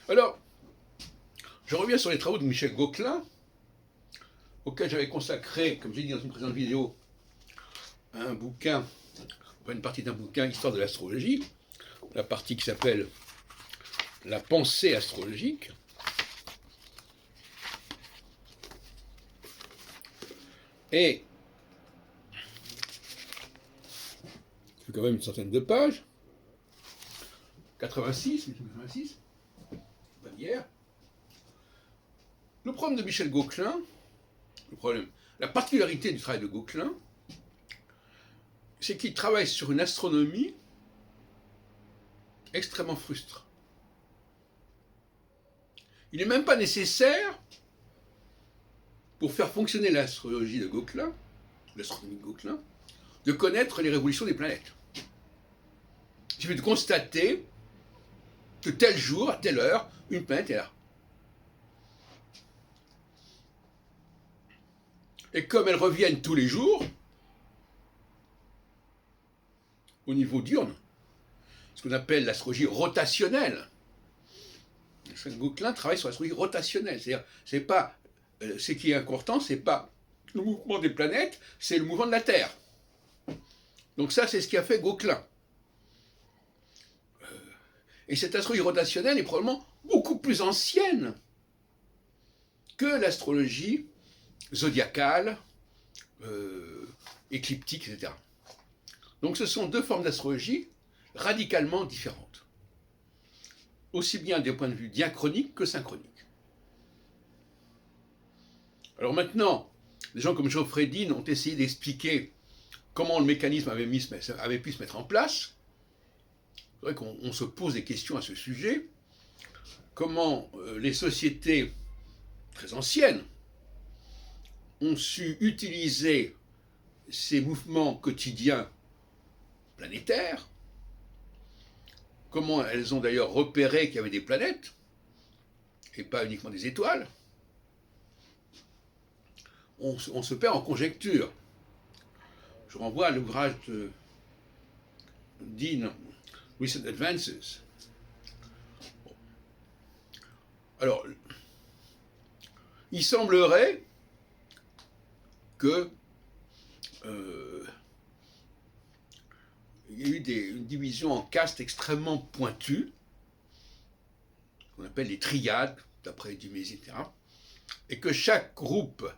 Alors, je reviens sur les travaux de Michel Gauquelin, auxquels j'avais consacré, comme j'ai dit dans une précédente vidéo, un bouquin, enfin une partie d'un bouquin, Histoire de l'astrologie, la partie qui s'appelle La pensée astrologique. Et c'est quand même une centaine de pages, 86, pas d'hier. Le problème de Michel Gauquelin, la particularité du travail de Gauquelin, c'est qu'il travaille sur une astronomie extrêmement frustre. Il n'est même pas nécessaire, pour faire fonctionner l'astrologie de Gauquelin, l'astronomie de Gauquelin, de connaître les révolutions des planètes. Il suffit de constater que tel jour, à telle heure, une planète est là. Et comme elles reviennent tous les jours, au niveau diurne, ce qu'on appelle l'astrologie rotationnelle. Gauquelin travaille sur l'astrologie rotationnelle, c'est-à-dire, c'est pas, ce qui est important, c'est pas le mouvement des planètes, c'est le mouvement de la Terre. Donc ça, c'est ce qui a fait Gauquelin. Et cette astrologie rotationnelle est probablement beaucoup plus ancienne que l'astrologie zodiacale, écliptique, etc. Donc ce sont deux formes d'astrologie radicalement différentes, aussi bien d'un point de vue diachronique que synchronique. Alors maintenant, des gens comme Geoffrey Dean ont essayé d'expliquer comment le mécanisme avait pu se mettre en place. C'est vrai qu'on se pose des questions à ce sujet. Comment les sociétés très anciennes ont su utiliser ces mouvements quotidiens planétaires, comment elles ont d'ailleurs repéré qu'il y avait des planètes, et pas uniquement des étoiles. On se perd en conjecture. Je renvoie à l'ouvrage de Dean, Recent Advances. Alors, il semblerait que il y a eu une division en castes extrêmement pointue, qu'on appelle les triades, d'après Dumézil, etc., et que chaque groupe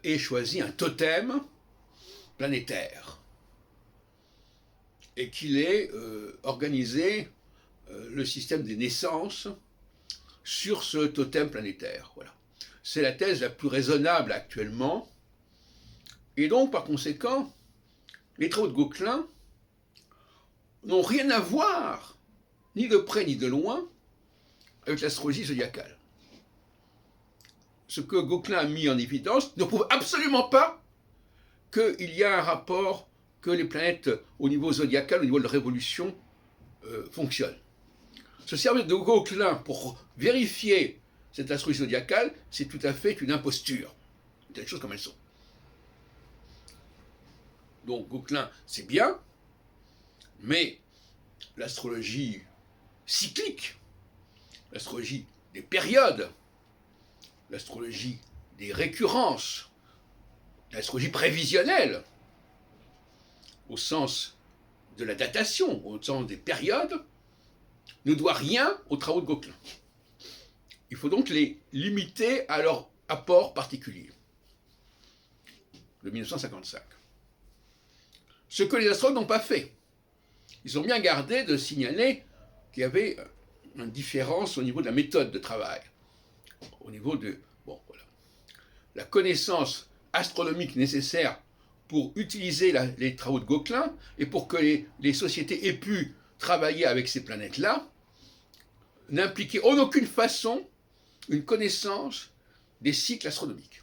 ait choisi un totem planétaire, et qu'il ait organisé le système des naissances sur ce totem planétaire. Voilà. C'est la thèse la plus raisonnable actuellement, et donc par conséquent, les travaux de Gauquelin n'ont rien à voir, ni de près ni de loin, avec l'astrologie zodiacale. Ce que Gauquelin a mis en évidence ne prouve absolument pas qu'il y a un rapport, que les planètes au niveau zodiacal, au niveau de la révolution, fonctionnent. Se servir de Gauquelin pour vérifier cette astrologie zodiacale, c'est tout à fait une imposture. C'est des choses comme elles sont. Donc Gauquelin, c'est bien, mais l'astrologie cyclique, l'astrologie des périodes, l'astrologie des récurrences, l'astrologie prévisionnelle, au sens de la datation, au sens des périodes, ne doit rien aux travaux de Gauquelin. Il faut donc les limiter à leur apport particulier de 1955. Ce que les astrologues n'ont pas fait. Ils ont bien gardé de signaler qu'il y avait une différence au niveau de la méthode de travail, au niveau de la connaissance astronomique nécessaire pour utiliser les travaux de Gauquelin et pour que les sociétés aient pu travailler avec ces planètes-là, n'impliquait en aucune façon une connaissance des cycles astronomiques.